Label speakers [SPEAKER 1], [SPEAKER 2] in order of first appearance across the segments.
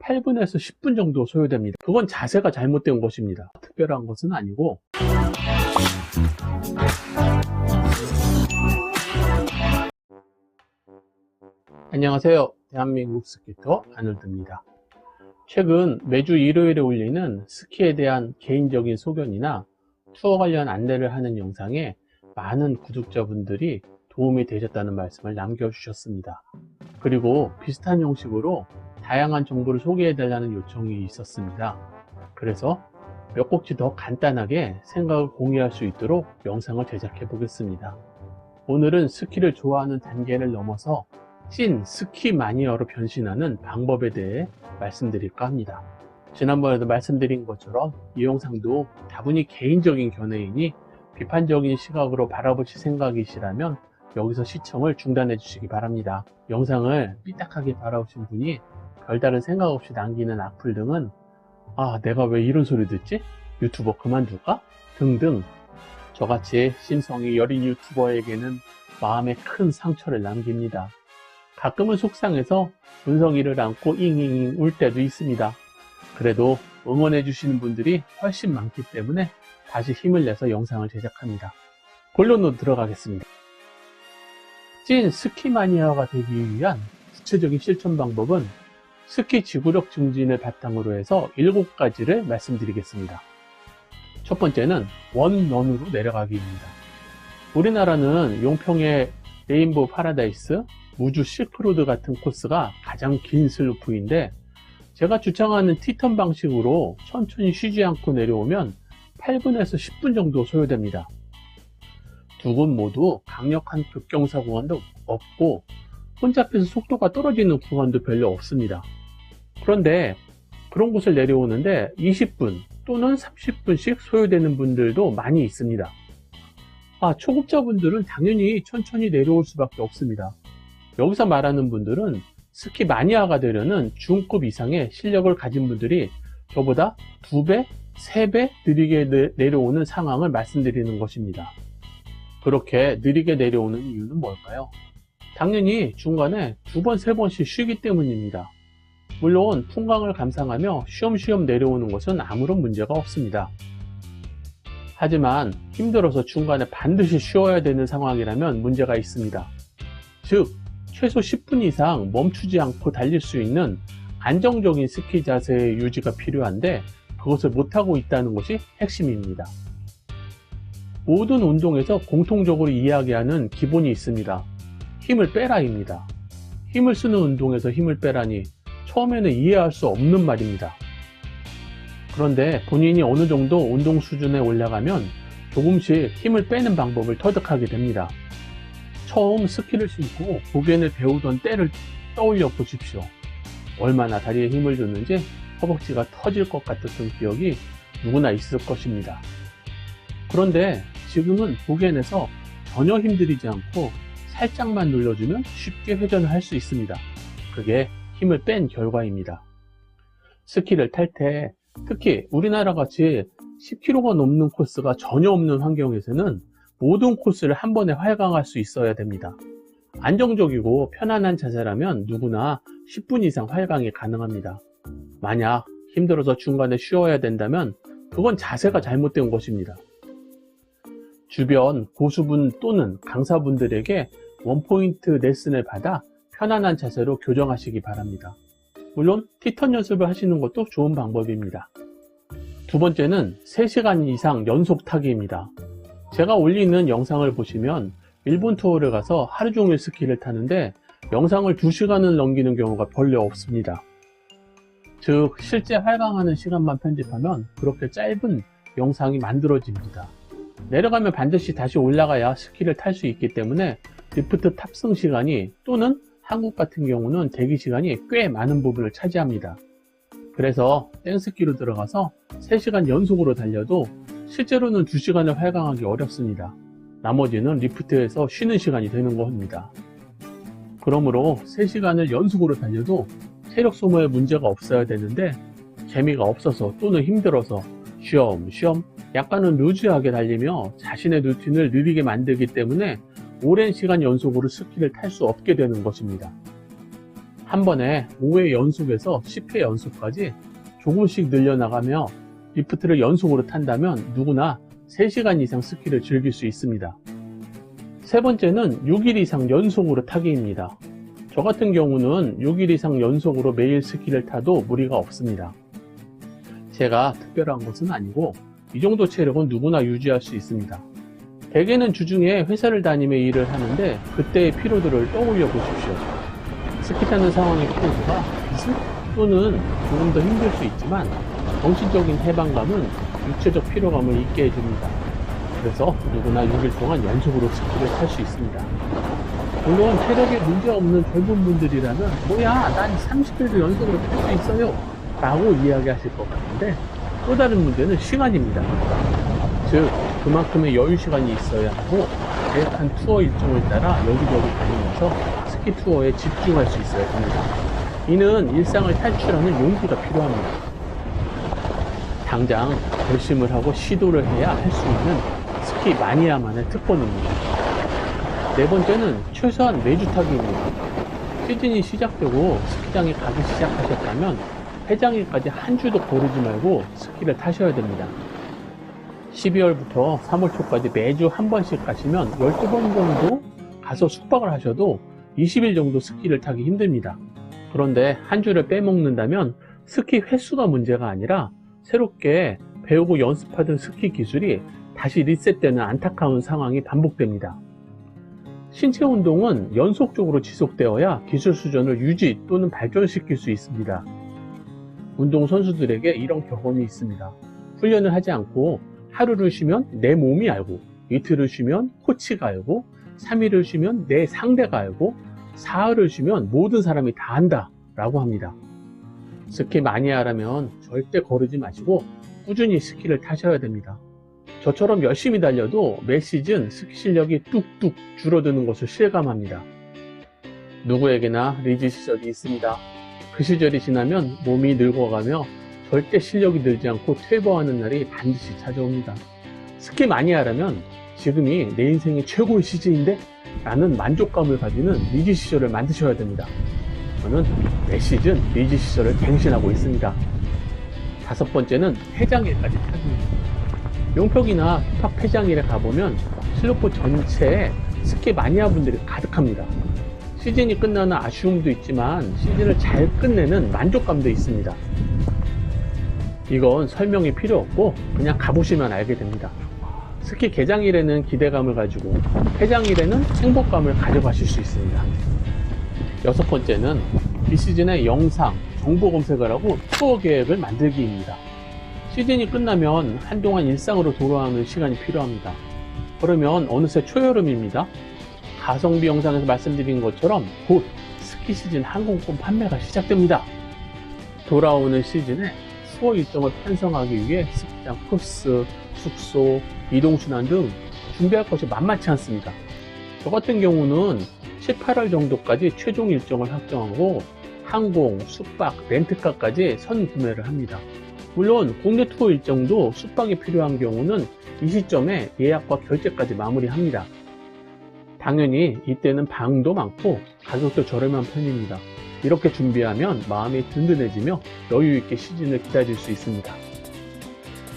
[SPEAKER 1] 8분에서 10분 정도 소요됩니다. 그건 자세가 잘못된 것입니다. 특별한 것은 아니고 안녕하세요. 대한민국 스키터 아놀드입니다. 최근 매주 일요일에 올리는 스키에 대한 개인적인 소견이나 투어 관련 안내를 하는 영상에 많은 구독자분들이 도움이 되셨다는 말씀을 남겨주셨습니다. 그리고 비슷한 형식으로 다양한 정보를 소개해달라는 요청이 있었습니다. 그래서 몇 곡지 더 간단하게 생각을 공유할 수 있도록 영상을 제작해 보겠습니다. 오늘은 스키를 좋아하는 단계를 넘어서 찐 스키 마니아로 변신하는 방법에 대해 말씀드릴까 합니다. 지난번에도 말씀드린 것처럼 이 영상도 다분히 개인적인 견해이니 비판적인 시각으로 바라보실 생각이시라면 여기서 시청을 중단해 주시기 바랍니다. 영상을 삐딱하게 바라보신 분이 별다른 생각 없이 남기는 악플 등은 내가 왜 이런 소리 듣지? 유튜버 그만둘까? 등등 저같이 심성이 여린 유튜버에게는 마음에 큰 상처를 남깁니다. 가끔은 속상해서 문성이를 안고 잉잉잉 울 때도 있습니다. 그래도 응원해 주시는 분들이 훨씬 많기 때문에 다시 힘을 내서 영상을 제작합니다. 본론으로 들어가겠습니다. 찐 스키 마니아가 되기 위한 구체적인 실천 방법은 스키 지구력 증진을 바탕으로 해서 7가지를 말씀드리겠습니다. 첫 번째는 원런으로 내려가기입니다. 우리나라는 용평의 레인보우 파라다이스, 무주 실크로드 같은 코스가 가장 긴 슬로프인데 제가 주창하는 티턴 방식으로 천천히 쉬지 않고 내려오면 8분에서 10분 정도 소요됩니다. 두 곳 모두 강력한 급경사 구간도 없고 혼잡해서 속도가 떨어지는 구간도 별로 없습니다. 그런데 그런 곳을 내려오는데 20분 또는 30분씩 소요되는 분들도 많이 있습니다. 초급자분들은 당연히 천천히 내려올 수밖에 없습니다. 여기서 말하는 분들은 스키 마니아가 되려는 중급 이상의 실력을 가진 분들이 저보다 2배, 3배 느리게 내려오는 상황을 말씀드리는 것입니다. 그렇게 느리게 내려오는 이유는 뭘까요? 당연히 중간에 2번, 3번씩 쉬기 때문입니다. 물론 풍광을 감상하며 쉬엄쉬엄 내려오는 것은 아무런 문제가 없습니다. 하지만 힘들어서 중간에 반드시 쉬어야 되는 상황이라면 문제가 있습니다. 즉 최소 10분 이상 멈추지 않고 달릴 수 있는 안정적인 스키 자세의 유지가 필요한데 그것을 못하고 있다는 것이 핵심입니다. 모든 운동에서 공통적으로 이야기하는 기본이 있습니다. 힘을 빼라입니다. 힘을 쓰는 운동에서 힘을 빼라니 처음에는 이해할 수 없는 말입니다. 그런데 본인이 어느 정도 운동 수준에 올라가면 조금씩 힘을 빼는 방법을 터득하게 됩니다. 처음 스키를 신고 보겐을 배우던 때를 떠올려 보십시오. 얼마나 다리에 힘을 줬는지 허벅지가 터질 것 같았던 기억이 누구나 있을 것입니다. 그런데 지금은 보겐에서 전혀 힘들이지 않고 살짝만 눌러주면 쉽게 회전을 할 수 있습니다. 그게 힘을 뺀 결과입니다. 스키를 탈 때 특히 우리나라 같이 10km가 넘는 코스가 전혀 없는 환경에서는 모든 코스를 한 번에 활강할 수 있어야 됩니다. 안정적이고 편안한 자세라면 누구나 10분 이상 활강이 가능합니다. 만약 힘들어서 중간에 쉬어야 된다면 그건 자세가 잘못된 것입니다. 주변 고수분 또는 강사분들에게 원포인트 레슨을 받아 편안한 자세로 교정하시기 바랍니다. 물론 티턴 연습을 하시는 것도 좋은 방법입니다. 두 번째는 3시간 이상 연속 타기입니다. 제가 올리는 영상을 보시면 일본 투어를 가서 하루 종일 스키를 타는데 영상을 2시간을 넘기는 경우가 별로 없습니다. 즉 실제 활강하는 시간만 편집하면 그렇게 짧은 영상이 만들어집니다. 내려가면 반드시 다시 올라가야 스키를 탈 수 있기 때문에 리프트 탑승 시간이 또는 한국 같은 경우는 대기 시간이 꽤 많은 부분을 차지합니다. 그래서 땡스키로 들어가서 3시간 연속으로 달려도 실제로는 2시간을 활강하기 어렵습니다. 나머지는 리프트에서 쉬는 시간이 되는 겁니다. 그러므로 3시간을 연속으로 달려도 체력 소모에 문제가 없어야 되는데 재미가 없어서 또는 힘들어서 쉬엄쉬엄 약간은 루즈하게 달리며 자신의 루틴을 느리게 만들기 때문에 오랜 시간 연속으로 스키를 탈 수 없게 되는 것입니다. 한 번에 5회 연속에서 10회 연속까지 조금씩 늘려나가며 리프트를 연속으로 탄다면 누구나 3시간 이상 스키를 즐길 수 있습니다. 세 번째는 6일 이상 연속으로 타기입니다. 저 같은 경우는 6일 이상 연속으로 매일 스키를 타도 무리가 없습니다. 제가 특별한 것은 아니고 이 정도 체력은 누구나 유지할 수 있습니다. 대개는 주중에 회사를 다니며 일을 하는데 그때의 피로도를 떠올려 보십시오. 스키 타는 상황의 피로도가 비슷 또는 조금 더 힘들 수 있지만 정신적인 해방감은 육체적 피로감을 잊게 해줍니다. 그래서 누구나 6일 동안 연속으로 스키를 탈 수 있습니다. 물론 체력에 문제없는 젊은 분들이라면 뭐야 난 30일도 연속으로 탈 수 있어요 라고 이야기하실 것 같은데 또 다른 문제는 시간입니다. 즉 그만큼의 여유 시간이 있어야 하고 계획한 투어 일정을 따라 여기저기 다니면서 스키 투어에 집중할 수 있어야 합니다. 이는 일상을 탈출하는 용기가 필요합니다. 당장 결심을 하고 시도를 해야 할 수 있는 스키 마니아만의 특권입니다. 네 번째는 최소한 매주 타기입니다. 시즌이 시작되고 스키장에 가기 시작하셨다면 해장일까지 한 주도 거르지 말고 스키를 타셔야 됩니다. 12월부터 3월 초까지 매주 한 번씩 가시면 12번 정도 가서 숙박을 하셔도 20일 정도 스키를 타기 힘듭니다. 그런데 한 주를 빼먹는다면 스키 횟수가 문제가 아니라 새롭게 배우고 연습하던 스키 기술이 다시 리셋되는 안타까운 상황이 반복됩니다. 신체 운동은 연속적으로 지속되어야 기술 수준을 유지 또는 발전시킬 수 있습니다. 운동선수들에게 이런 격언이 있습니다. 훈련을 하지 않고 하루를 쉬면 내 몸이 알고, 이틀을 쉬면 코치가 알고, 3일을 쉬면 내 상대가 알고, 사흘을 쉬면 모든 사람이 다 안다 라고 합니다. 스키 마니아라면 절대 거르지 마시고 꾸준히 스키를 타셔야 됩니다. 저처럼 열심히 달려도 매 시즌 스키 실력이 뚝뚝 줄어드는 것을 실감합니다. 누구에게나 리즈 시절이 있습니다. 그 시절이 지나면 몸이 늙어가며 절대 실력이 늘지 않고 퇴보하는 날이 반드시 찾아옵니다. 스키 마니아라면 지금이 내 인생의 최고의 시즌인데? 라는 만족감을 가지는 리즈 시절을 만드셔야 됩니다. 저는 매 시즌 리즈 시절을 갱신하고 있습니다. 다섯 번째는 폐장일까지 타기입니다. 용평이나 힙합 폐장일에 가보면 슬로프 전체에 스키 마니아 분들이 가득합니다. 시즌이 끝나는 아쉬움도 있지만 시즌을 잘 끝내는 만족감도 있습니다. 이건 설명이 필요 없고 그냥 가보시면 알게 됩니다. 스키 개장일에는 기대감을 가지고 폐장일에는 행복감을 가져가실 수 있습니다. 여섯 번째는 비시즌의 영상, 정보 검색을 하고 투어 계획을 만들기입니다. 시즌이 끝나면 한동안 일상으로 돌아오는 시간이 필요합니다. 그러면 어느새 초여름입니다. 가성비 영상에서 말씀드린 것처럼 곧 스키 시즌 항공권 판매가 시작됩니다. 돌아오는 시즌에 투어 일정을 편성하기 위해 스키장 코스, 숙소, 이동순환 등 준비할 것이 만만치 않습니다. 저 같은 경우는 7, 8월 정도까지 최종 일정을 확정하고 항공, 숙박, 렌트카까지 선구매를 합니다. 물론 국내 투어 일정도 숙박이 필요한 경우는 이 시점에 예약과 결제까지 마무리합니다. 당연히 이때는 방도 많고 가격도 저렴한 편입니다. 이렇게 준비하면 마음이 든든해지며 여유있게 시즌을 기다릴 수 있습니다.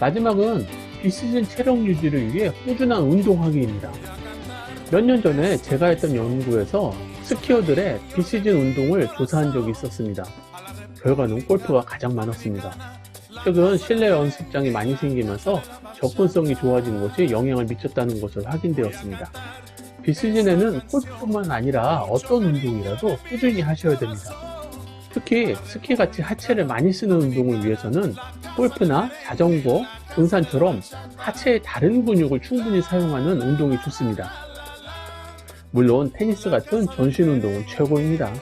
[SPEAKER 1] 마지막은 비시즌 체력 유지를 위해 꾸준한 운동하기입니다. 몇 년 전에 제가 했던 연구에서 스키어들의 비시즌 운동을 조사한 적이 있었습니다. 결과는 골프가 가장 많았습니다. 최근 실내 연습장이 많이 생기면서 접근성이 좋아진 것이 영향을 미쳤다는 것을 확인되었습니다. 비시즌에는 골프뿐만 아니라 어떤 운동이라도 꾸준히 하셔야 됩니다. 특히 스키같이 하체를 많이 쓰는 운동을 위해서는 골프나 자전거, 등산처럼 하체의 다른 근육을 충분히 사용하는 운동이 좋습니다. 물론 테니스 같은 전신 운동은 최고입니다.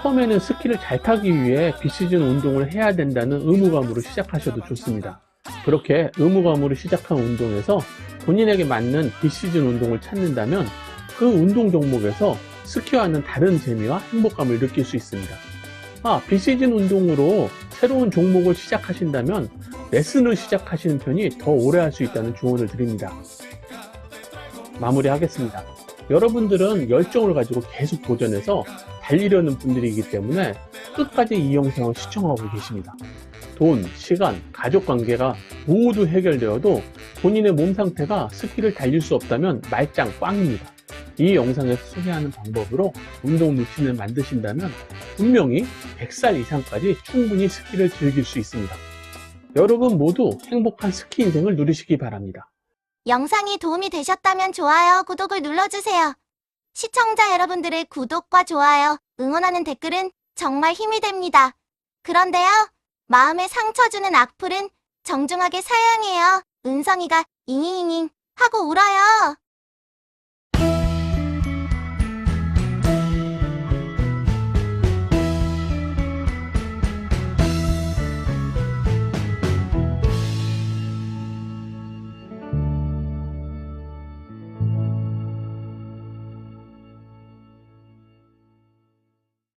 [SPEAKER 1] 처음에는 스키를 잘 타기 위해 비시즌 운동을 해야 된다는 의무감으로 시작하셔도 좋습니다. 그렇게 의무감으로 시작한 운동에서 본인에게 맞는 비시즌 운동을 찾는다면 그 운동 종목에서 스키와는 다른 재미와 행복감을 느낄 수 있습니다. 비시즌 운동으로 새로운 종목을 시작하신다면 레슨을 시작하시는 편이 더 오래 할 수 있다는 조언을 드립니다. 마무리하겠습니다. 여러분들은 열정을 가지고 계속 도전해서 달리려는 분들이기 때문에 끝까지 이 영상을 시청하고 계십니다. 돈, 시간, 가족 관계가 모두 해결되어도 본인의 몸 상태가 스키를 달릴 수 없다면 말짱 꽝입니다. 이 영상에서 소개하는 방법으로 운동 루틴을 만드신다면 분명히 100살 이상까지 충분히 스키를 즐길 수 있습니다. 여러분 모두 행복한 스키 인생을 누리시기 바랍니다.
[SPEAKER 2] 영상이 도움이 되셨다면 좋아요, 구독을 눌러주세요. 시청자 여러분들의 구독과 좋아요, 응원하는 댓글은 정말 힘이 됩니다. 그런데요, 마음에 상처 주는 악플은 정중하게 사양해요. 은성이가 잉잉잉잉 하고 울어요.